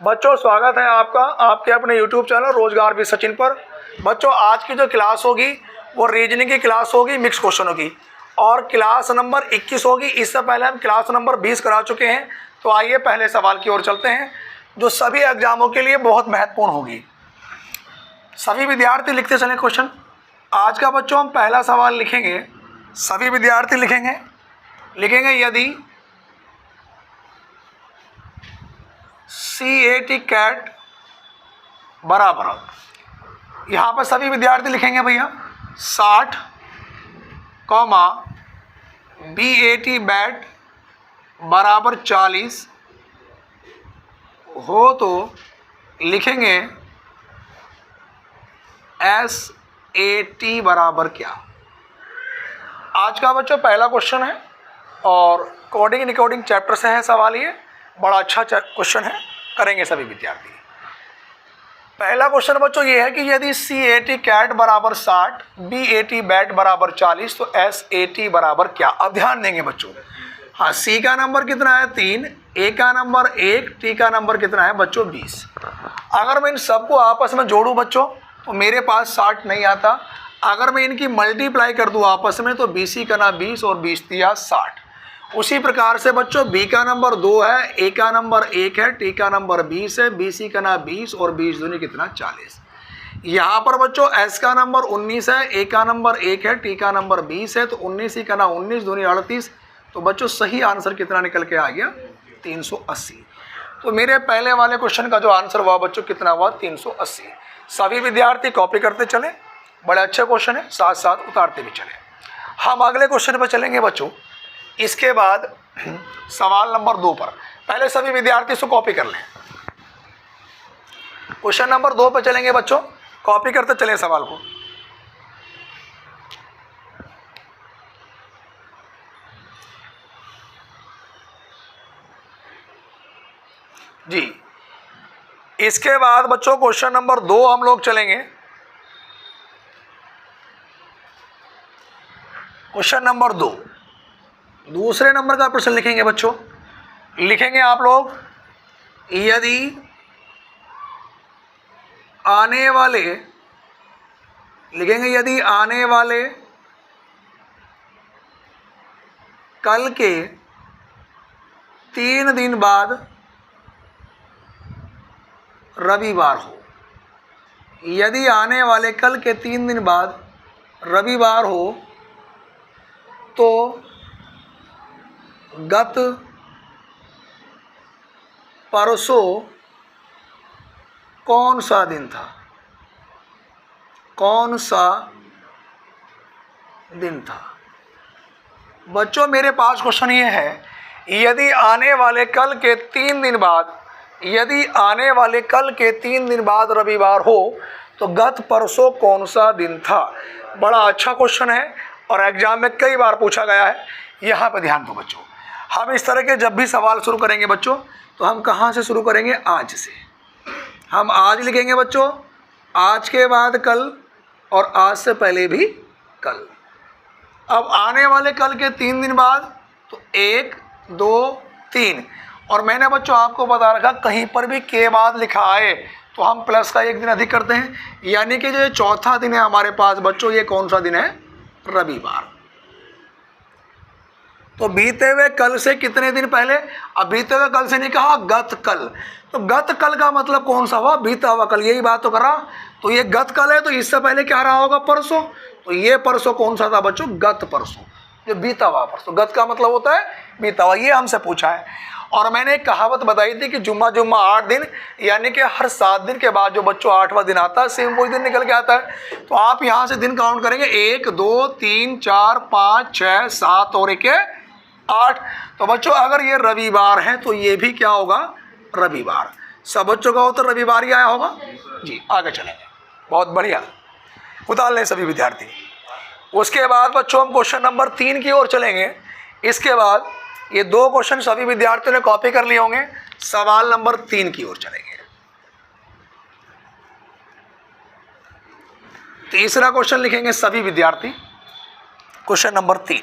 बच्चों स्वागत है आपका आपके अपने YouTube चैनल रोजगार भी सचिन पर। बच्चों आज की जो क्लास होगी वो रीजनिंग की क्लास होगी, मिक्स क्वेश्चनों की, और क्लास नंबर 21 होगी। इससे पहले हम क्लास नंबर 20 करा चुके हैं। तो आइए पहले सवाल की ओर चलते हैं जो सभी एग्जामों के लिए बहुत महत्वपूर्ण होगी। सभी विद्यार्थी लिखते चले क्वेश्चन। आज का बच्चों हम पहला सवाल लिखेंगे, सभी विद्यार्थी लिखेंगे यदि CAT कैट बराबर, यहाँ पर सभी विद्यार्थी लिखेंगे भैया 60, BAT बैट बराबर 40 हो तो लिखेंगे SAT बराबर क्या। आज का बच्चों पहला क्वेश्चन है और कोडिंग डिकोडिंग चैप्टर से है सवाल। ये बड़ा अच्छा क्वेश्चन है, करेंगे सभी विद्यार्थी। पहला क्वेश्चन बच्चों ये है कि यदि CAT कैट बराबर 60, BAT बैट बराबर 40 तो SAT बराबर क्या। अब ध्यान देंगे बच्चों, हाँ C का नंबर कितना है 3, A का नंबर 1, T का नंबर कितना है बच्चों 20। अगर मैं इन सबको आपस में जोड़ूं बच्चों तो मेरे पास 60 नहीं आता। अगर मैं इनकी मल्टीप्लाई कर दूं आपस में तो 20 का ना 20 और 20 दिया 60। उसी प्रकार से बच्चों B का नंबर 2 है, A का नंबर 1 है, T का नंबर 20 है, BC का ना 20 और 20 दूनी कितना 40। यहाँ पर बच्चों S का नंबर 19 है, A का नंबर 1 है, T का नंबर 20 है, तो 19 का ना 19 दूनी 38। तो बच्चों सही आंसर कितना निकल के आ गया 380। तो मेरे पहले वाले क्वेश्चन का जो आंसर हुआ बच्चों कितना हुआ 380। सभी विद्यार्थी कॉपी करते चले, बड़े अच्छे क्वेश्चन है, साथ साथ उतारते भी चले। हम अगले क्वेश्चन पर चलेंगे बच्चों। इसके बाद सवाल नंबर 2 पर पहले सभी विद्यार्थी इसको कॉपी कर लें। क्वेश्चन नंबर 2 पर चलेंगे बच्चों, कॉपी करते चलें सवाल को। जी इसके बाद बच्चों क्वेश्चन नंबर 2 हम लोग चलेंगे। क्वेश्चन नंबर 2 दूसरे नंबर का प्रश्न लिखेंगे बच्चों। लिखेंगे आप लोग यदि आने वाले कल के 3 दिन बाद रविवार हो, यदि आने वाले कल के 3 दिन बाद रविवार हो तो गत परसों कौन सा दिन था, कौन सा दिन था। बच्चों मेरे पास क्वेश्चन ये है यदि आने वाले कल के 3 दिन बाद, यदि आने वाले कल के 3 दिन बाद रविवार हो तो गत परसों कौन सा दिन था। बड़ा अच्छा क्वेश्चन है और एग्जाम में कई बार पूछा गया है। यहाँ पर ध्यान दो बच्चों, हम इस तरह के जब भी सवाल शुरू करेंगे बच्चों तो हम कहाँ से शुरू करेंगे, आज से। हम आज लिखेंगे बच्चों, आज के बाद कल और आज से पहले भी कल। अब आने वाले कल के 3 दिन बाद तो 1, 2, 3, और मैंने बच्चों आपको बता रखा कहीं पर भी के बाद लिखा आए तो हम प्लस का 1 दिन अधिक करते हैं, यानी कि जो चौथा दिन है हमारे पास बच्चों ये कौन सा दिन है, रविवार। तो बीते हुए कल से कितने दिन पहले, अब बीते हुए कल से नहीं कहा, गत कल। तो गत कल का मतलब कौन सा हुआ, बीता हुआ कल, यही बात तो कर रहा। तो ये गत कल है तो इससे पहले क्या रहा होगा, परसों। तो ये परसों कौन सा था बच्चों, गत परसों, जो बीता हुआ परसों। गत का मतलब होता है बीता हुआ, ये हमसे पूछा है। और मैंने एक कहावत बताई थी कि जुम्मा 8 दिन, यानी कि हर 7 दिन के बाद जो बच्चों 8वां दिन आता है सेम वही दिन निकल के आता है। तो आप यहाँ से दिन काउंट करेंगे 1, 2, 3, 4, 5, 6, 7 और 1 8। तो बच्चों अगर ये रविवार है तो ये भी क्या होगा, रविवार। सब बच्चों का उत्तर रविवार ही आया होगा जी। आगे चलेंगे, बहुत बढ़िया, उतार लें सभी विद्यार्थी। उसके बाद बच्चों हम क्वेश्चन नंबर 3 की ओर चलेंगे। इसके बाद ये 2 क्वेश्चन सभी विद्यार्थियों ने कॉपी कर लिए होंगे। सवाल नंबर 3 की ओर चलेंगे। तीसरा क्वेश्चन लिखेंगे सभी विद्यार्थी, क्वेश्चन नंबर 3।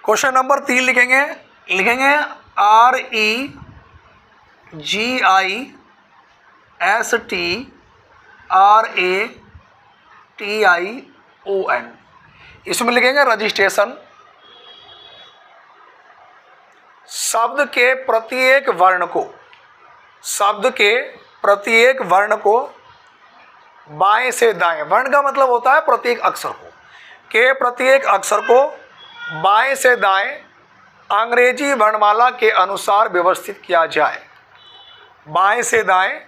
क्वेश्चन नंबर 3 लिखेंगे REGISTRATION, इसमें लिखेंगे रजिस्ट्रेशन। शब्द के प्रत्येक वर्ण को बाएं से दाएं, वर्ण का मतलब होता है प्रत्येक अक्षर को बाएं से दाएं अंग्रेजी वर्णमाला के अनुसार व्यवस्थित किया जाए। बाएं से दाएं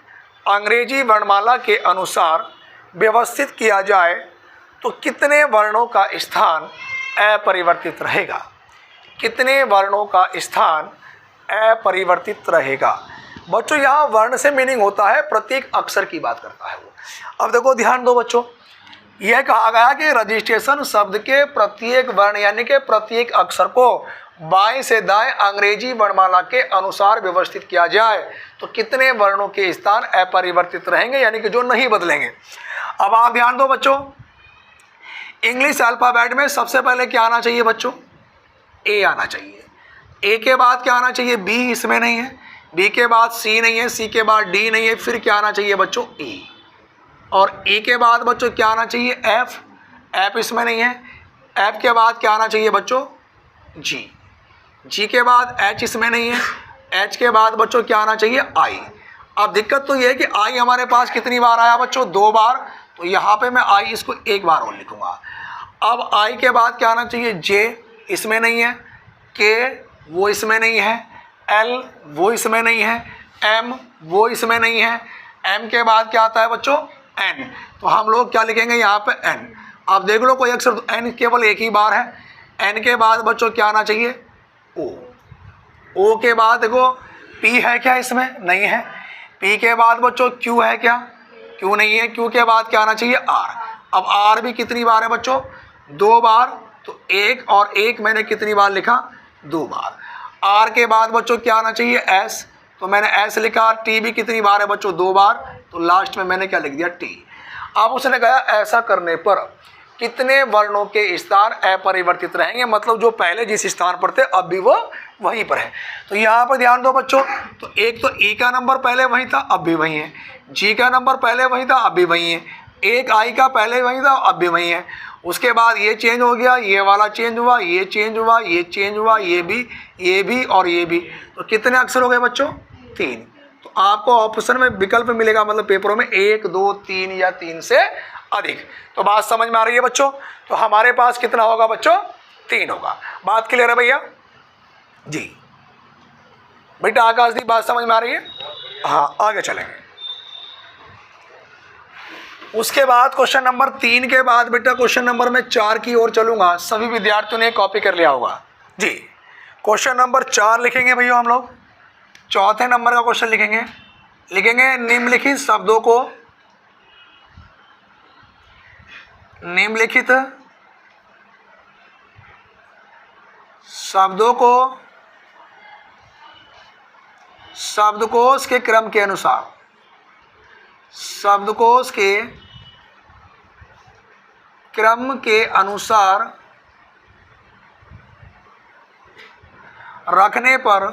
अंग्रेजी वर्णमाला के अनुसार व्यवस्थित किया जाए तो कितने वर्णों का स्थान अपरिवर्तित रहेगा? कितने वर्णों का स्थान अपरिवर्तित रहेगा? बच्चों यहाँ वर्ण से मीनिंग होता है प्रत्येक अक्षर की बात करता है वो। अब देखो ध्यान दो बच्चों, यह कहा गया कि रजिस्ट्रेशन शब्द के प्रत्येक वर्ण यानी कि प्रत्येक अक्षर को बाएं से दाएं अंग्रेजी वर्णमाला के अनुसार व्यवस्थित किया जाए तो कितने वर्णों के स्थान अपरिवर्तित रहेंगे, यानी कि जो नहीं बदलेंगे। अब आप ध्यान दो बच्चों, इंग्लिश अल्फाबेट में सबसे पहले क्या आना चाहिए बच्चों? ए आना चाहिए। ए के बाद क्या आना चाहिए? बी, इसमें नहीं है। बी के बाद सी नहीं है, सी के बाद डी नहीं है, फिर क्या आना चाहिए बच्चों? ई। और ई के बाद बच्चों क्या आना चाहिए? एफ, एफ इसमें नहीं है। एफ के बाद क्या आना चाहिए बच्चों? जी, जी के बाद एच इसमें नहीं है। एच के बाद बच्चों क्या आना चाहिए? आई। अब दिक्कत तो ये है कि आई हमारे पास कितनी बार आया बच्चों? 2 बार, तो यहाँ पे मैं आई इसको 1 बार और लिखूंगा। अब आई के बाद क्या आना चाहिए? जे, इसमें नहीं है। के, वो इसमें नहीं है। एल, वो इसमें नहीं है। एम, वो इसमें नहीं है। एम के बाद क्या आता है बच्चों? एन, तो हम लोग क्या लिखेंगे यहाँ पे? एन। अब देख लो कोई अक्षर, तो एन केवल 1 ही बार है। एन के बाद बच्चों क्या आना चाहिए? ओ। ओ के बाद देखो पी है क्या? इसमें नहीं है। पी के बाद बच्चों क्यू है क्या? क्यू नहीं है। क्यू के बाद क्या आना चाहिए? आर। अब आर भी कितनी बार है बच्चों? 2 बार, तो 1 और 1 मैंने कितनी बार लिखा? 2 बार। आर के बाद बच्चों क्या आना चाहिए? एस, तो मैंने एस लिखा। टी भी कितनी बार है बच्चों? 2 बार, तो लास्ट में मैंने क्या लिख दिया? टी। अब उसने कहा ऐसा करने पर कितने वर्णों के स्थान अपरिवर्तित रहेंगे, मतलब जो पहले जिस स्थान पर थे अब भी वो वहीं पर है। तो यहाँ पर ध्यान दो बच्चों, तो एक तो ई का नंबर पहले वहीं था, अब भी वहीं है। जी का नंबर पहले वहीं था, अब भी वहीं है। एक आई का पहले वहीं था, अब भी वहीं है। उसके बाद ये चेंज हो गया, ये वाला चेंज हुआ, ये चेंज हुआ, ये चेंज हुआ, ये भी और ये भी। तो कितने अक्षर हो गए बच्चों? 3। तो आपको ऑप्शन में विकल्प मिलेगा, मतलब पेपरों में 1, 2, 3 या 3 से अधिक। तो बात समझ में आ रही है बच्चों? तो हमारे पास कितना होगा बच्चों? 3 होगा। बात क्लियर है भैया? जी बेटा आकाशदीप, बात समझ में आ रही है? हाँ, आगे चलेंगे। उसके बाद क्वेश्चन नंबर 3 के बाद बेटा क्वेश्चन नंबर में 4 की ओर चलूंगा। सभी विद्यार्थियों ने कॉपी कर लिया होगा जी। क्वेश्चन नंबर 4 लिखेंगे भैया हम लोग। चौथे नंबर का क्वेश्चन लिखेंगे निम्नलिखित शब्दों को शब्दकोश के क्रम के अनुसार, शब्दकोश के क्रम के अनुसार रखने पर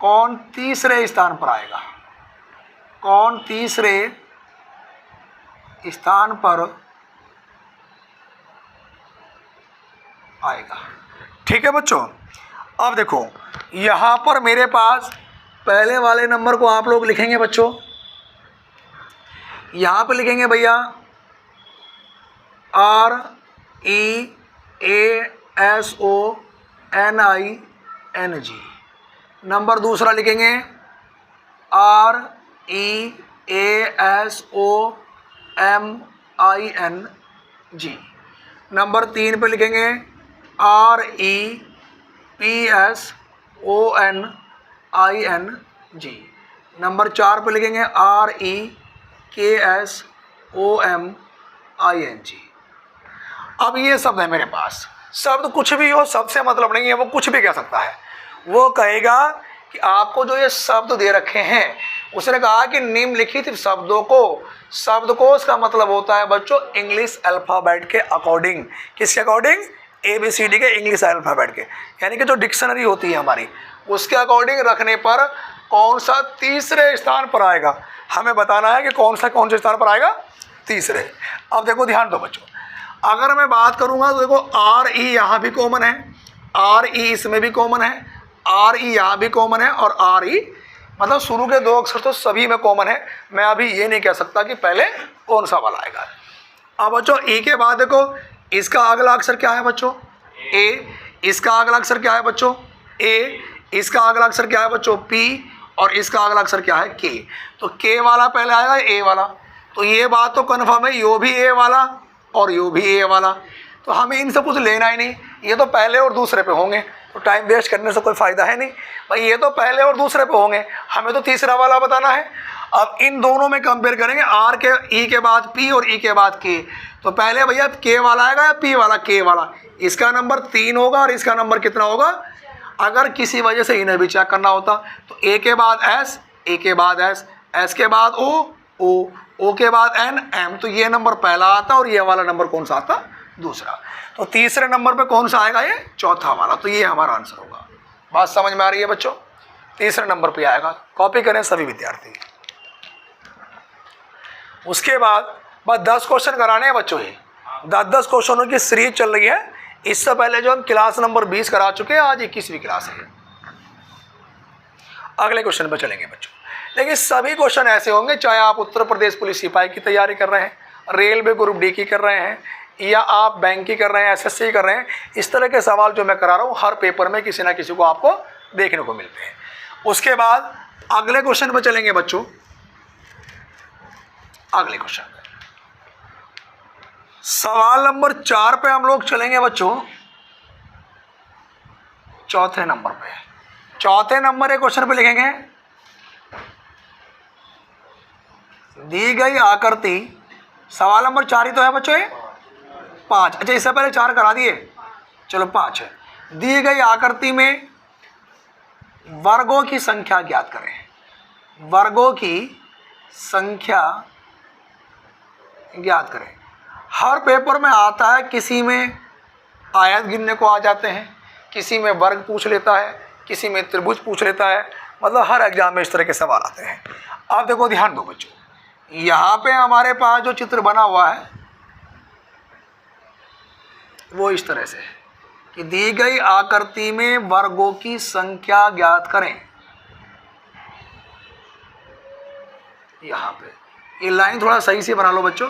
कौन तीसरे स्थान पर आएगा? कौन तीसरे स्थान पर आएगा? ठीक है बच्चों। अब देखो यहाँ पर मेरे पास पहले वाले नंबर को आप लोग लिखेंगे बच्चों। यहाँ पे लिखेंगे भैया REASONING। नंबर दूसरा लिखेंगे REASOMING। नंबर 3 पे लिखेंगे REPSONING। नंबर 4 पे लिखेंगे REKSOMING। अब ये शब्द है मेरे पास। शब्द कुछ भी हो, शब्द से मतलब नहीं है, वो कुछ भी कह सकता है। वो कहेगा कि आपको जो ये शब्द दे रखे हैं उसने कहा कि निम्नलिखित शब्दों को, शब्दकोश का मतलब होता है बच्चों इंग्लिश अल्फ़ाबेट के अकॉर्डिंग। किसके अकॉर्डिंग? ABCD के इंग्लिश अल्फ़ाबेट के, यानी कि जो डिक्शनरी होती है हमारी उसके अकॉर्डिंग रखने पर कौन सा तीसरे स्थान पर आएगा, हमें बताना है कि कौन से स्थान पर आएगा? तीसरे। अब देखो ध्यान दो बच्चों, अगर मैं बात करूंगा तो देखो RE यहाँ भी कॉमन है, RE इसमें भी कॉमन है, RE यहाँ भी कॉमन है, और RE मतलब शुरू के दो अक्षर तो सभी में कॉमन है। मैं अभी ये नहीं कह सकता कि पहले कौन सा वाला आएगा। अब बच्चों E के बाद देखो इसका अगला अक्षर क्या है बच्चों? A। इसका अगला अक्षर क्या है बच्चों? A। इसका अगला अक्षर क्या है बच्चों? P। और इसका अगला अक्षर क्या है? K। तो K वाला पहले आएगा, A वाला। तो ये बात तो कन्फर्म है, यो भी A वाला और यो भी A वाला, तो हमें इनसे कुछ लेना ही नहीं, ये तो पहले और दूसरे पे होंगे, तो टाइम वेस्ट करने से कोई फ़ायदा है नहीं भाई, ये तो पहले और दूसरे पे होंगे, हमें तो तीसरा वाला बताना है। अब इन दोनों में कंपेयर करेंगे, R के E के बाद P और E के बाद K। तो पहले भैया K वाला आएगा या P वाला? K वाला। इसका नंबर 3 होगा और इसका नंबर कितना होगा? अगर किसी वजह से इन्हें भी चेक करना होता तो A के बाद S, A के बाद S, S के बाद O, O के बाद N, M, तो ये नंबर पहला आता और ये वाला नंबर कौन सा आता? दूसरा। तो तीसरे नंबर पे कौन सा आएगा? ये चौथा वाला। तो ये हमारा आंसर होगा। बात समझ में आ रही है बच्चों? तीसरे नंबर पे आएगा। कॉपी करें सभी विद्यार्थी। उसके बाद बस 10 क्वेश्चन कराने हैं बच्चों, ये 10 क्वेश्चनों की सीरीज चल रही है। इससे पहले जो हम क्लास नंबर 20 करा चुके हैं, आज 21वीं क्लास है। अगले क्वेश्चन पर चलेंगे बच्चों। लेकिन सभी क्वेश्चन ऐसे होंगे, चाहे आप उत्तर प्रदेश पुलिस सिपाही की तैयारी कर रहे हैं, रेलवे ग्रुप डी की कर रहे हैं, या आप बैंक की कर रहे हैं, SSC कर रहे हैं, इस तरह के सवाल जो मैं करा रहा हूँ हर पेपर में किसी ना किसी को आपको देखने को मिलते हैं। उसके बाद अगले क्वेश्चन पर चलेंगे बच्चों। अगले क्वेश्चन सवाल नंबर 4 पे हम लोग चलेंगे बच्चों। चौथे नंबर पे, चौथे नंबर के क्वेश्चन पे लिखेंगे, दी गई आकृति, सवाल नंबर 4 ही तो है बच्चों, ये 5, अच्छा इससे पहले 4 करा दिए, चलो 5 है। दी गई आकृति में वर्गों की संख्या ज्ञात करें। वर्गों की संख्या ज्ञात करें। हर पेपर में आता है, किसी में आयत गिनने को आ जाते हैं, किसी में वर्ग पूछ लेता है, किसी में त्रिभुज पूछ लेता है, मतलब हर एग्जाम में इस तरह के सवाल आते हैं। आप देखो ध्यान दो बच्चों, यहाँ पे हमारे पास जो चित्र बना हुआ है वो इस तरह से है कि दी गई आकृति में वर्गों की संख्या ज्ञात करें। यहाँ पे ये लाइन थोड़ा सही से बना लो बच्चों।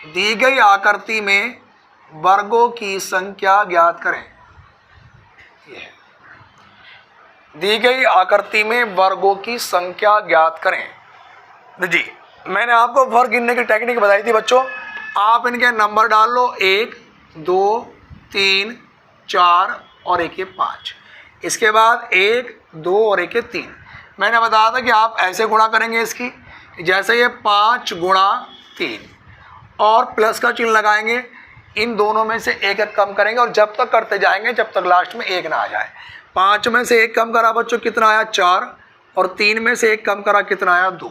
दी गई आकृति में वर्गों की संख्या ज्ञात करें। ये है, दी गई आकृति में वर्गों की संख्या ज्ञात करें। जी, मैंने आपको वर्ग गिनने की टेक्निक बताई थी बच्चों। आप इनके नंबर डाल लो, 1 2 3 4 और एक ये 5। इसके बाद 1 2 और एक ये 3। मैंने बताया था कि आप ऐसे गुणा करेंगे इसकी, जैसे ये 5 गुणा 3 और प्लस का चिन्ह लगाएंगे, इन दोनों में से एक एक कम करेंगे और जब तक करते जाएंगे जब तक लास्ट में 1 ना आ जाए। 5 में से 1 कम करा बच्चों, कितना आया? 4, और 3 में से 1 कम करा, कितना आया? 2,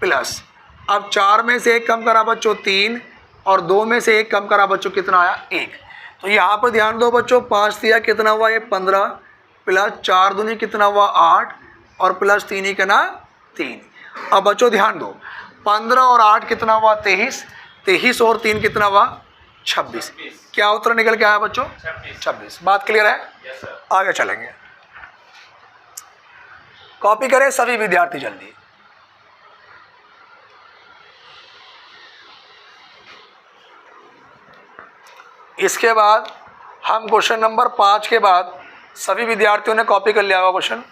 प्लस अब 4 में से 1 कम करा बच्चों 3, और 2 में से 1 कम करा बच्चों, कितना आया? 1। तो यहाँ पर ध्यान दो बच्चों, 5 दिया कितना हुआ? ये 15, प्लस 4 दूनी कितना हुआ? 8, और प्लस 3 ही कितना? 3। अब बच्चों ध्यान दो, 15 और 8 कितना हुआ? 23, 23 और 3 कितना हुआ? 26। क्या उत्तर निकल के आया बच्चों? 26। बात क्लियर है? Yes sir. आगे चलेंगे। कॉपी करें सभी विद्यार्थी जल्दी। इसके बाद हम क्वेश्चन नंबर 5 के बाद सभी विद्यार्थियों ने कॉपी कर लिया होगा क्वेश्चन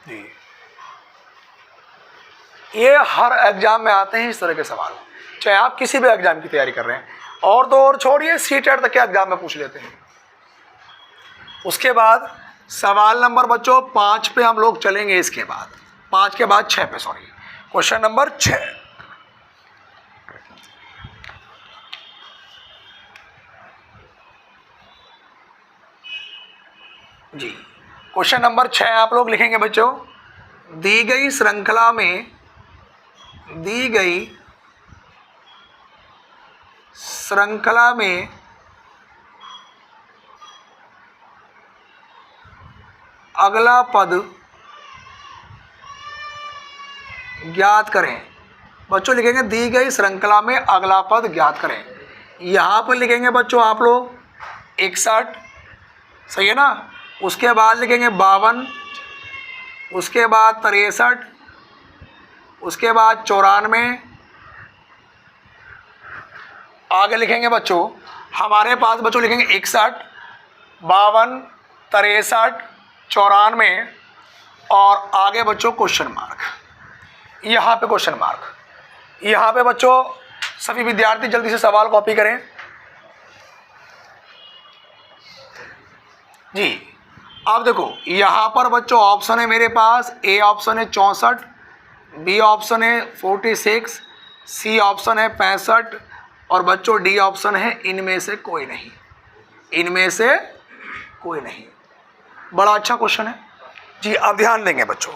जी। ये हर एग्जाम में आते हैं इस तरह के सवाल, चाहे आप किसी भी एग्जाम की तैयारी कर रहे हैं, और तो और छोड़िए सीटेट तक के एग्जाम में पूछ लेते हैं। उसके बाद सवाल नंबर बच्चों 5 पे हम लोग चलेंगे। इसके बाद 5 के बाद 6 पे, सॉरी, क्वेश्चन नंबर 6। जी, क्वेश्चन नंबर 6 आप लोग लिखेंगे बच्चों, दी गई श्रृंखला में अगला पद ज्ञात करें। बच्चों लिखेंगे दी गई श्रृंखला में अगला पद ज्ञात करें। यहाँ पर लिखेंगे बच्चों आप लोग 61, सही है ना, उसके बाद लिखेंगे 52, उसके बाद 63, उसके बाद 94, आगे लिखेंगे बच्चों हमारे पास बच्चों लिखेंगे 61, 52, 63, 94 और आगे बच्चों क्वेश्चन मार्क, यहाँ पे क्वेश्चन मार्क। यहाँ पे बच्चों सभी विद्यार्थी जल्दी से सवाल कॉपी करें जी। अब देखो यहाँ पर बच्चों ऑप्शन है मेरे पास, ए ऑप्शन है 64, बी ऑप्शन है 46, सी ऑप्शन है 65 और बच्चों डी ऑप्शन है इनमें से कोई नहीं, इनमें से कोई नहीं। बड़ा अच्छा क्वेश्चन है जी। अब ध्यान देंगे बच्चों,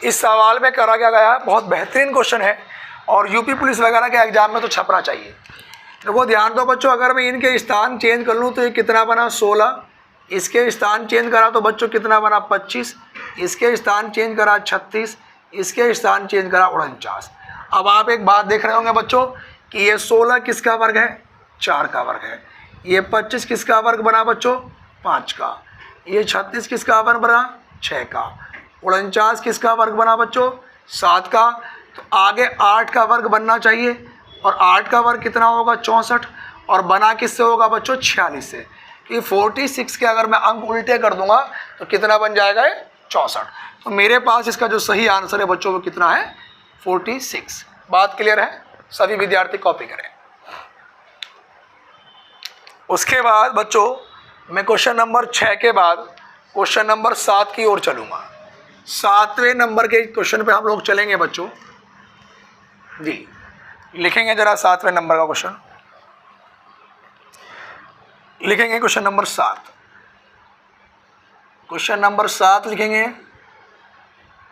इस सवाल में करा क्या गया है, बहुत बेहतरीन क्वेश्चन है और यूपी पुलिस वगैरह के एग्जाम में तो छपना चाहिए। देखो ध्यान दो बच्चों, अगर मैं इनके स्थान चेंज कर लूँ तो ये कितना बना 16, इसके स्थान चेंज करा तो बच्चों कितना बना 25, इसके स्थान चेंज करा 36, इसके स्थान चेंज करा 49। अब आप एक बात देख रहे होंगे बच्चों कि ये 16 किसका वर्ग है, 4 का वर्ग है, ये 25 किसका वर्ग बना बच्चों, 5 का, ये 36 किसका वर्ग बना, 6 का, 49 किसका वर्ग बना बच्चों, 7 का। तो आगे 8 का वर्ग बनना चाहिए और 8 का वर्ग कितना होगा 64 और बना किससे होगा बच्चों 46 से, कि 46 के अगर मैं अंक उल्टे कर दूंगा तो कितना बन जाएगा 64। तो मेरे पास इसका जो सही आंसर है बच्चों वो कितना है 46। बात क्लियर है, सभी विद्यार्थी कॉपी करें। उसके बाद बच्चों मैं क्वेश्चन नंबर 6 के बाद क्वेश्चन नंबर 7 की ओर चलूंगा। 7वें नंबर के क्वेश्चन पे हम लोग चलेंगे बच्चों जी। लिखेंगे जरा 7वें नंबर का क्वेश्चन, लिखेंगे क्वेश्चन नंबर 7। क्वेश्चन नंबर 7 लिखेंगे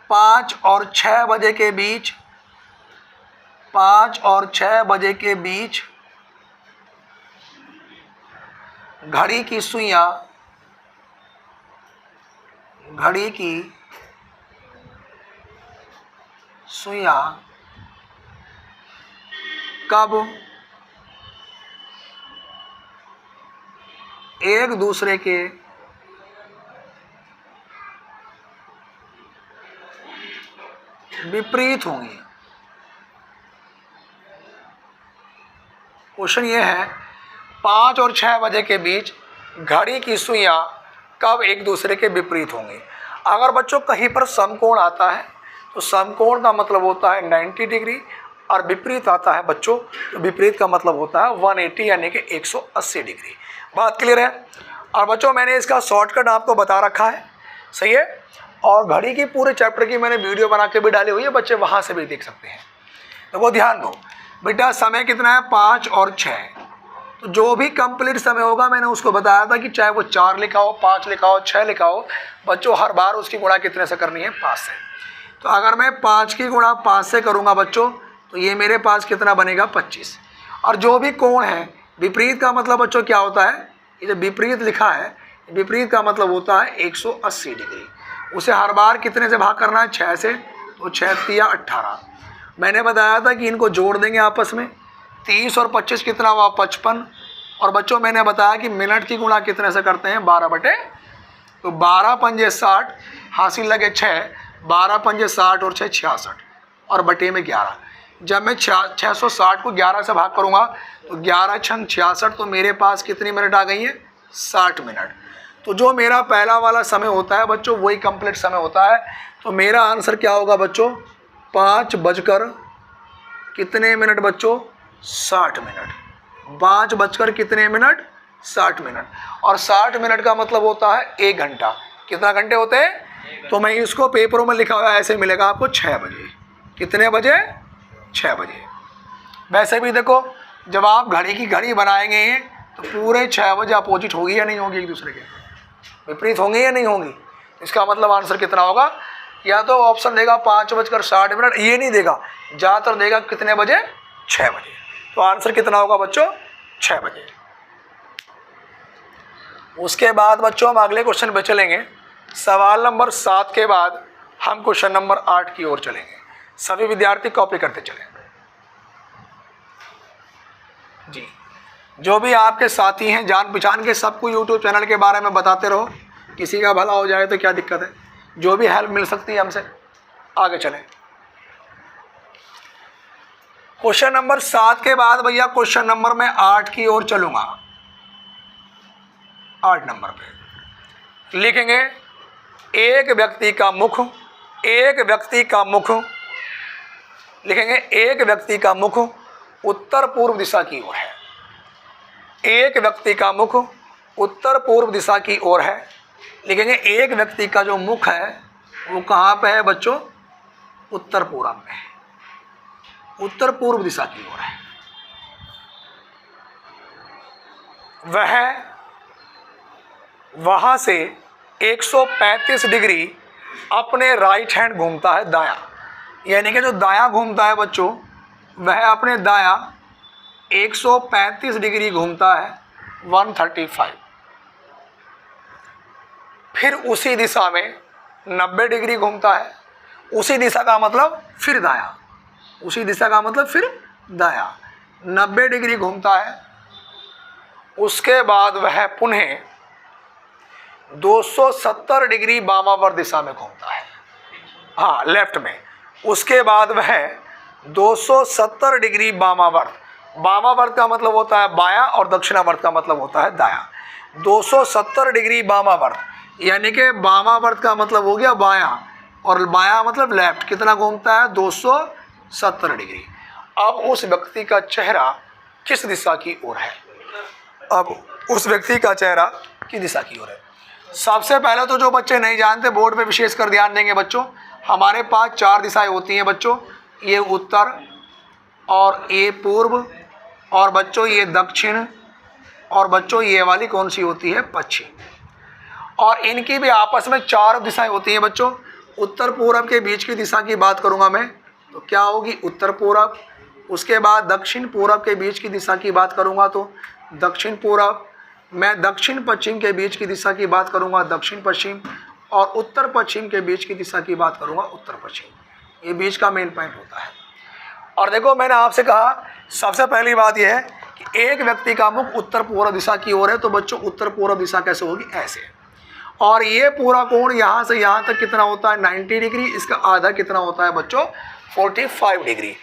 5 और 6 बजे के बीच, 5 और 6 बजे के बीच घड़ी की सुइयां, घड़ी की सुइयां कब एक दूसरे के विपरीत होंगी। क्वेश्चन ये है 5 और 6 बजे के बीच घड़ी की सुइयां कब एक दूसरे के विपरीत होंगी। अगर बच्चों कहीं पर समकोण आता है तो समकोण का मतलब होता है 90 डिग्री और विपरीत आता है बच्चों तो विपरीत का मतलब होता है 180 यानी कि 180 डिग्री। बात क्लियर है। और बच्चों मैंने इसका शॉर्टकट आपको बता रखा है, सही है, और घड़ी की पूरे चैप्टर की मैंने वीडियो बना के भी डाली हुई है, बच्चे वहाँ से भी देख सकते हैं। तो वो ध्यान दो बेटा, समय कितना है 5 और 6, तो जो भी कंप्लीट समय होगा मैंने उसको बताया था कि चाहे वो 4 लिखा हो, 5 लिखा हो, 6 लिखा हो, बच्चों हर बार उसकी गुणा कितने से करनी है 5 से। तो अगर मैं 5 की गुणा 5 से करूँगा बच्चों तो ये मेरे पास कितना बनेगा 25। और जो भी कोण है विपरीत का मतलब बच्चों क्या होता है, ये जो विपरीत लिखा है विपरीत का मतलब होता है 180 डिग्री। उसे हर बार कितने से भाग करना है 6 से, तो 6 तिया 18। मैंने बताया था कि इनको जोड़ देंगे आपस में, 30 और 25 कितना हुआ 55। और बच्चों मैंने बताया कि मिनट की गुणा कितने से करते हैं 12 बटे, तो 12 पंजे 60, हासिल लगे 6, 12 पंजे 60 और 6 66 और बटे में 11। जब मैं 660 को 11 से भाग करूंगा तो 11 छंग 66, तो मेरे पास कितनी मिनट आ गई है 60 मिनट। तो जो मेरा पहला वाला समय होता है बच्चों वही कंप्लीट समय होता है। तो मेरा आंसर क्या होगा बच्चों 5 बजकर कितने मिनट बच्चों 60 मिनट। 5 बजकर कितने मिनट 60 मिनट। और 60 मिनट का मतलब होता है 1 घंटा। कितना घंटे होते हैं, तो मैं इसको पेपरों में लिखा हुआ ऐसे मिलेगा आपको 6 बजे। कितने बजे 6 बजे। वैसे भी देखो जब आप घड़ी की घड़ी बनाएंगे तो पूरे 6 बजे अपोजिट होगी या नहीं होगी, एक दूसरे के विपरीत होंगे या नहीं होंगी। इसका मतलब आंसर कितना होगा, या तो ऑप्शन देगा 5:60, ये नहीं देगा, ज़्यादातर देगा कितने बजे, 6 बजे। तो आंसर कितना होगा बच्चों, 6 बजे। उसके बाद बच्चों हम अगले क्वेश्चन पे चलेंगे। सवाल नंबर 7 के बाद हम क्वेश्चन नंबर 8 की ओर चलेंगे। सभी विद्यार्थी कॉपी करते चलें जी। जो भी आपके साथी हैं जान पहचान के, सबको यूट्यूब चैनल के बारे में बताते रहो, किसी का भला हो जाए तो क्या दिक्कत है, जो भी हेल्प मिल सकती है हमसे। आगे चलें। क्वेश्चन नंबर 7 के बाद भैया क्वेश्चन नंबर मैं 8 की ओर चलूंगा। 8 नंबर पे लिखेंगे एक व्यक्ति का मुख, लिखेंगे एक व्यक्ति का मुख उत्तर पूर्व दिशा की ओर है। एक व्यक्ति का मुख उत्तर पूर्व दिशा की ओर है। लिखेंगे एक व्यक्ति का जो मुख है वो कहाँ पे है बच्चों, उत्तर पूर्व में है, उत्तर पूर्व दिशा की ओर है। वह वहां से 135 डिग्री अपने राइट हैंड घूमता है, दायां, यानी कि जो दायां घूमता है बच्चों, वह अपने दायां 135 डिग्री घूमता है, 135। फिर उसी दिशा में 90 डिग्री घूमता है। उसी दिशा का मतलब फिर दायां, उसी दिशा का मतलब फिर दायां 90 डिग्री घूमता है। उसके बाद वह पुनः 270 डिग्री वामावर्त दिशा में घूमता है, हाँ लेफ्ट में। उसके बाद वह 270 डिग्री वामावर्त, वामावर्त का मतलब होता है बायां और दक्षिणावर्त का मतलब होता है दायां। 270 डिग्री वामावर्त, यानी कि वामावर्त का मतलब हो गया बायां और बायां मतलब लेफ्ट, कितना घूमता है, 270 डिग्री। अब उस व्यक्ति का चेहरा किस दिशा की ओर है, अब उस व्यक्ति का चेहरा किस दिशा की ओर है। सबसे पहले तो जो बच्चे नहीं जानते बोर्ड पे विशेष कर ध्यान देंगे बच्चों, हमारे पास 4 दिशाएं होती हैं बच्चों, ये उत्तर और ये पूर्व और बच्चों ये दक्षिण और बच्चों ये वाली कौन सी होती है, पश्चिम। और इनकी भी आपस में 4 दिशाएं होती हैं बच्चों। उत्तर पूर्व के बीच की दिशा की बात करूंगा मैं तो क्या होगी, उत्तर पूर्व। उसके बाद दक्षिण पूर्व के बीच की दिशा की बात करूंगा तो दक्षिण पूर्व। मैं दक्षिण पश्चिम के बीच की दिशा की बात करूंगा, दक्षिण पश्चिम। और उत्तर पश्चिम के बीच की दिशा की बात करूंगा, उत्तर पश्चिम। ये बीच का मेन पॉइंट होता है। और देखो मैंने आपसे कहा सबसे पहली बात यह है कि एक व्यक्ति का मुख उत्तर पूर्व दिशा की ओर है, तो बच्चों उत्तर पूर्व दिशा कैसे होगी, ऐसे। और ये पूरा कोण यहाँ से यहाँ तक कितना होता है, 90 डिग्री। इसका आधा कितना होता है बच्चों, 45 डिग्री।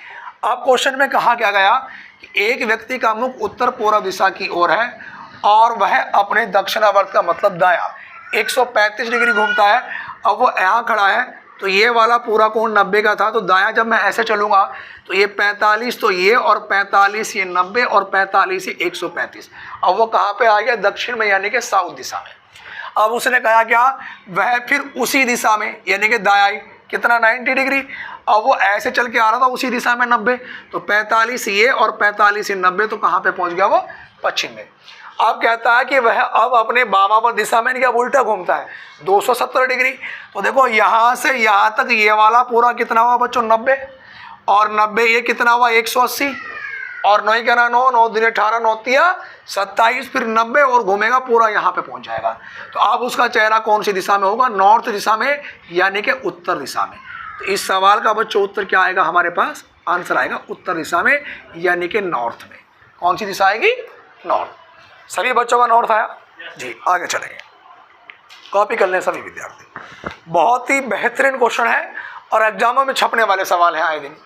अब क्वेश्चन में कहा क्या गया कि एक व्यक्ति का मुख उत्तर पूर्व दिशा की ओर है और वह अपने दक्षिणावर्त का मतलब दायां 135 डिग्री घूमता है। अब वो यहाँ खड़ा है तो ये वाला पूरा कोण 90 का था, तो दायां जब मैं ऐसे चलूँगा तो ये 45, तो ये और 45 ये 90 और 45 ये 135। अब वो कहाँ पे आ गया, दक्षिण में, यानी कि साउथ दिशा में। अब उसने कहा क्या, वह फिर उसी दिशा में यानी कि दायां कितना 90 डिग्री। अब वो ऐसे चल के आ रहा था उसी दिशा में 90, तो 45 ये और 45 ये 90, तो कहाँ पे पहुँच गया वो, पश्चिम में। अब कहता है कि वह अब अपने वामावर्त दिशा में क्या उल्टा घूमता है, 270 डिग्री। तो देखो यहाँ से यहाँ तक ये वाला पूरा कितना हुआ बच्चों, 90, और 90 ये कितना हुआ, 180, और 9 क्या 9, 9 दूनी 18, 9 तिया 27, फिर 90 और घूमेगा पूरा यहाँ पे पहुँच जाएगा। तो अब उसका चेहरा कौन सी दिशा में होगा, नॉर्थ दिशा में, यानी कि उत्तर दिशा में। तो इस सवाल का बच्चों उत्तर क्या आएगा हमारे पास, आंसर आएगा उत्तर दिशा में, यानी कि नॉर्थ में। कौन सी दिशा आएगी, नॉर्थ। सभी बच्चों का नॉर्थ आया जी। आगे चलेंगे, कॉपी कर लें सभी विद्यार्थी। बहुत ही बेहतरीन क्वेश्चन है और एग्जामों में छपने वाले सवाल हैं आए दिन।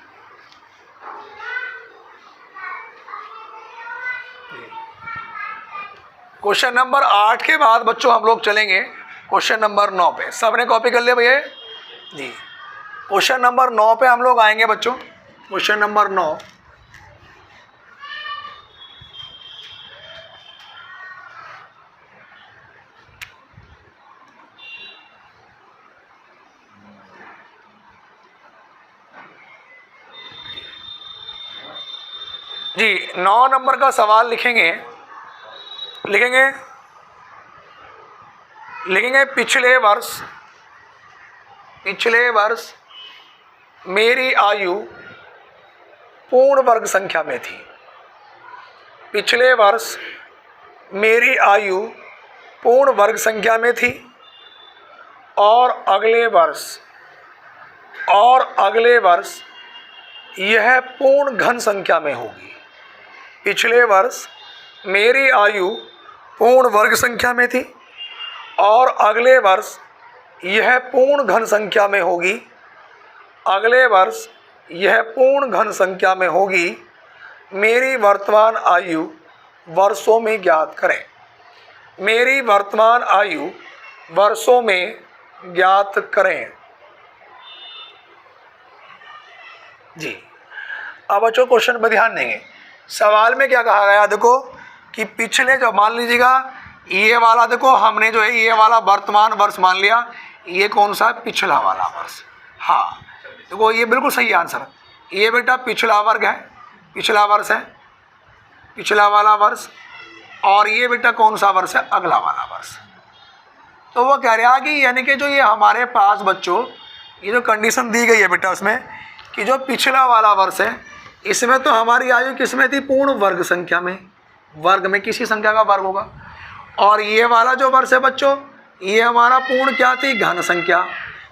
क्वेश्चन नंबर 8 के बाद बच्चों हम लोग चलेंगे क्वेश्चन नंबर 9 पे। सबने कॉपी कर लिया भैया जी। क्वेश्चन नंबर 9 पे हम लोग आएंगे बच्चों। क्वेश्चन नंबर 9, जी 9 नंबर का सवाल लिखेंगे पिछले वर्ष पिछले वर्ष मेरी आयु पूर्ण वर्ग संख्या में थी। पिछले वर्ष मेरी आयु पूर्ण वर्ग संख्या में थी और अगले वर्ष यह पूर्ण घन संख्या में होगी। पिछले वर्ष मेरी आयु पूर्ण वर्ग संख्या में थी और अगले वर्ष यह पूर्ण घन संख्या में होगी। अगले वर्ष यह पूर्ण घन संख्या में होगी। मेरी वर्तमान आयु वर्षों में ज्ञात करें। मेरी वर्तमान आयु वर्षों में ज्ञात करें। जी, अब बच्चों क्वेश्चन पर ध्यान देंगे। सवाल में क्या कहा गया, देखो कि पिछले, जो मान लीजिएगा ये वाला, देखो हमने जो है ये वाला वर्तमान वर्ष मान लिया, ये कौन सा है, पिछला वाला वर्ष। हाँ, देखो ये बिल्कुल सही आंसर। ये बेटा पिछला वर्ग है, पिछला वर्ष है, पिछला वाला वर्ष। और ये बेटा कौन सा वर्ष है, अगला वाला वर्ष। तो वो कह रहा कि यानी कि जो ये हमारे पास बच्चों ये जो कंडीशन दी गई है बेटा उसमें, कि जो पिछला वाला वर्ष है इसमें तो हमारी आयु किसमें थी, पूर्ण वर्ग संख्या में। वर्ग में किसी संख्या का वर्ग होगा। और ये वाला जो वर्ष है बच्चों, ये हमारा पूर्ण क्या थी, घन संख्या।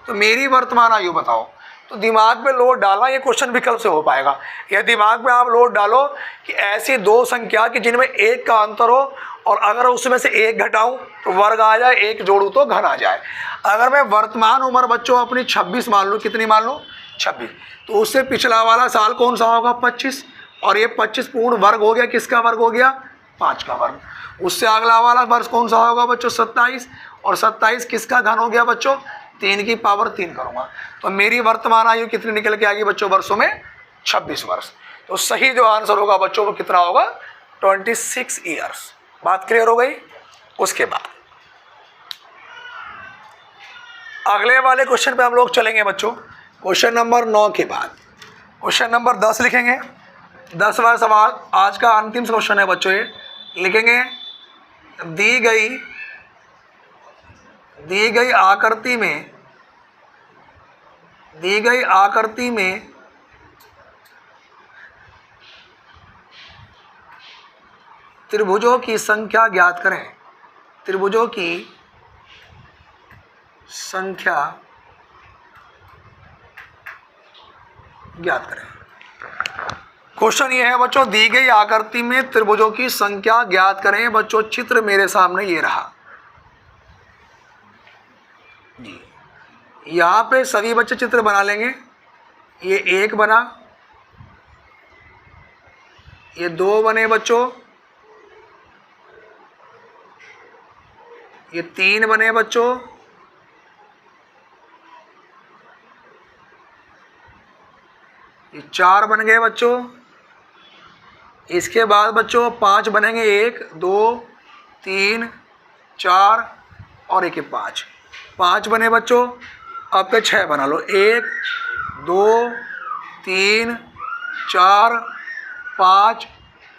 तो मेरी वर्तमान आयु बताओ। तो दिमाग पे लोड डालना, ये क्वेश्चन विकल्प से हो पाएगा। या दिमाग में आप लोड डालो कि ऐसी दो संख्या कि जिनमें एक का अंतर हो और अगर उसमें से एक घटाऊं तो वर्ग आ जाए, एक जोड़ूं तो घन आ जाए। अगर मैं वर्तमान उम्र बच्चों अपनी 26 मान लूँ, कितनी मान लूँ, 26, तो उससे पिछला वाला साल कौन सा होगा, 25। और ये 25 पूर्ण वर्ग हो गया, किसका वर्ग हो गया, 5 का वर्ग। उससे अगला वाला वर्ष कौन सा होगा बच्चों, 27। और 27 किसका घन हो गया बच्चों, 3 की पावर 3 करूँगा। तो मेरी वर्तमान आयु कितनी निकल के आएगी बच्चों, वर्षों में 26 वर्ष। तो सही जो आंसर होगा बच्चों वो कितना होगा, 26 ईयर्स। बात क्लियर हो गई। उसके बाद अगले वाले क्वेश्चन पे हम लोग चलेंगे बच्चों। क्वेश्चन नंबर 9 के बाद क्वेश्चन नंबर 10 लिखेंगे। 10वां सवाल आज का अंतिम क्वेश्चन है बच्चों। ये लिखेंगे, दी गई आकृति में त्रिभुजों की संख्या ज्ञात करें। त्रिभुजों की संख्या ज्ञात करें। क्वेश्चन ये है बच्चों, दी गई आकृति में त्रिभुजों की संख्या ज्ञात करें। बच्चों चित्र मेरे सामने ये रहा जी। यहाँ पे सभी बच्चे चित्र बना लेंगे। ये 1 बना, ये 2 बने बच्चों, ये 3 बने बच्चों, ये 4 बन गए बच्चों। इसके बाद बच्चों 5 बनेंगे, 1 2 3 4 और 1 5 बने बच्चों। अब पे 6 बना लो, 1 2 3 4 5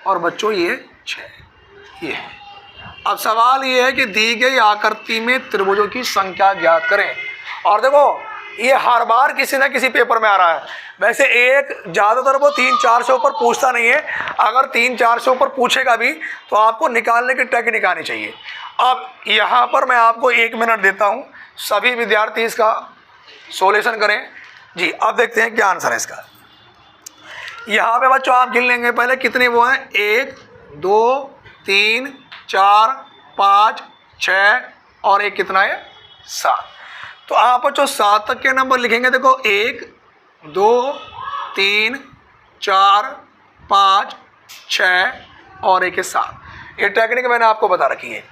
और बच्चों ये 6। ये है। अब सवाल ये है कि दी गई आकृति में त्रिभुजों की संख्या ज्ञात करें। और देखो ये हर बार किसी ना किसी पेपर में आ रहा है। वैसे एक ज़्यादातर वो 3-4 से ऊपर पूछता नहीं है। अगर 3-4 से ऊपर पूछेगा भी तो आपको निकालने की टेक्निक आनी चाहिए। अब यहाँ पर मैं आपको 1 मिनट देता हूँ, सभी विद्यार्थी इसका सॉल्यूशन करें जी। अब देखते हैं क्या आंसर है इसका। यहाँ पे बच्चों आप गिन लेंगे पहले कितने वो हैं, 1 2 3 4 5 6 और 1 कितना है, 7। तो आप बच्चों 7 तक के नंबर लिखेंगे। देखो 1 2 3 4 5 6 और 1 7। ये टेक्निक मैंने आपको बता रखी है।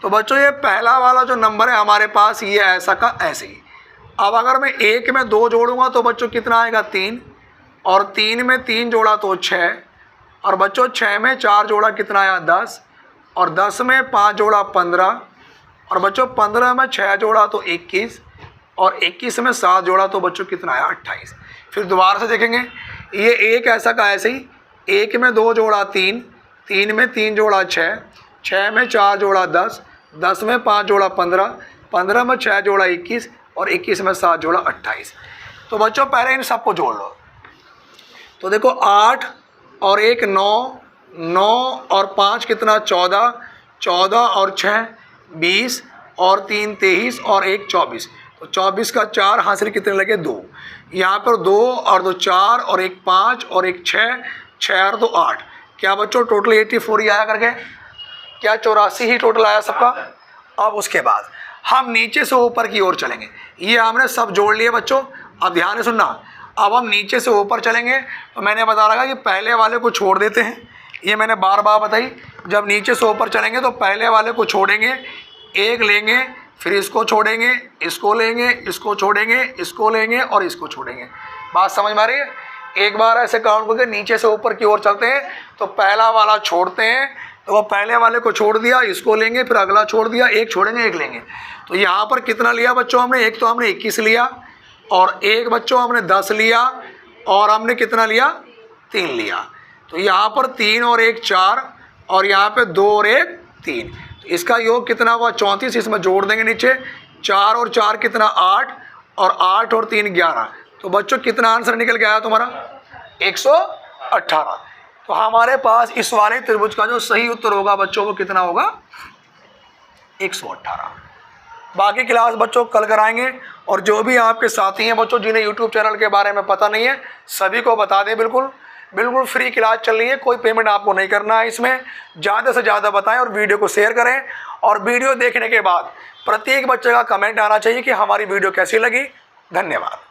तो बच्चों ये पहला वाला जो नंबर है हमारे पास, ये ऐसा का ऐसे ही। अब अगर मैं 1 में 2 जोड़ूंगा तो बच्चों कितना आएगा, 3। और 3 में 3 जोड़ा तो 6। और बच्चों 6 में 4 जोड़ा कितना आया, 10। और 10 में 5 जोड़ा 15। और बच्चों 15 में 6 जोड़ा तो 21। और 21 में 7 जोड़ा तो बच्चों कितना आया, 28। फिर दोबारा से देखेंगे, ये 1 ऐसा का ऐसे ही। 1 में 2 जोड़ा 3, 3 में 3 जोड़ा 6, 6 में 4 जोड़ा 10, 10 में 5 जोड़ा 15, 15 में 6 जोड़ा 21 और 21 में 7 जोड़ा 28। तो बच्चों पहले इन सबको जोड़ लो। तो देखो 8 और 1 9, 9 और 5 कितना 14, 14 और 6 20 और 3 23 और 1 24। तो 24 का 4 हासिल कितने लगे 2। यहाँ पर 2 और 2 4 और 1 5 और 1 6, 6 और 2 8। क्या बच्चों टोटल 84 ही आया करके? क्या 84 ही टोटल आया सबका? अब उसके बाद हम नीचे से ऊपर की ओर चलेंगे। ये हमने सब जोड़ लिए बच्चों। अब ध्यान से सुनना, अब हम नीचे से ऊपर चलेंगे। तो मैंने बता रखा कि पहले वाले को छोड़ देते हैं, ये मैंने बार बार बताई। जब नीचे से ऊपर चलेंगे तो पहले वाले को छोड़ेंगे, एक लेंगे, फिर इसको छोड़ेंगे, इसको लेंगे, इसको छोड़ेंगे, इसको लेंगे और इसको छोड़ेंगे। बात समझ में आ रही है? एक बार ऐसे काउंट करके नीचे से ऊपर की ओर चलते हैं। तो पहला वाला छोड़ते हैं, तो वो पहले वाले को छोड़ दिया, इसको लेंगे, फिर अगला छोड़ दिया, एक छोड़ेंगे, एक लेंगे। तो यहाँ पर कितना लिया बच्चों हमने? एक तो हमने 21 लिया, और एक बच्चों हमने 10 लिया, और हमने कितना लिया? 3 लिया। तो यहाँ पर 3 और 1 4, और यहाँ पे 2 और 1 3। तो इसका योग कितना हुआ? 34। इसमें जोड़ देंगे नीचे, 4 और 4 कितना 8, और 8 और 3 11। तो बच्चों कितना आंसर निकल के आया तुम्हारा? 118। तो हमारे पास इस वाले त्रिभुज का जो सही उत्तर होगा बच्चों को कितना होगा? 118। बाकी क्लास बच्चों कल कराएंगे। और जो भी आपके साथी हैं बच्चों जिन्हें यूट्यूब चैनल के बारे में पता नहीं है, सभी को बता दें। बिल्कुल फ्री क्लास चल रही है, कोई पेमेंट आपको नहीं करना है। इसमें ज़्यादा से ज़्यादा बताएं और वीडियो को शेयर करें। और वीडियो देखने के बाद प्रत्येक बच्चे का कमेंट आना चाहिए कि हमारी वीडियो कैसी लगी। धन्यवाद।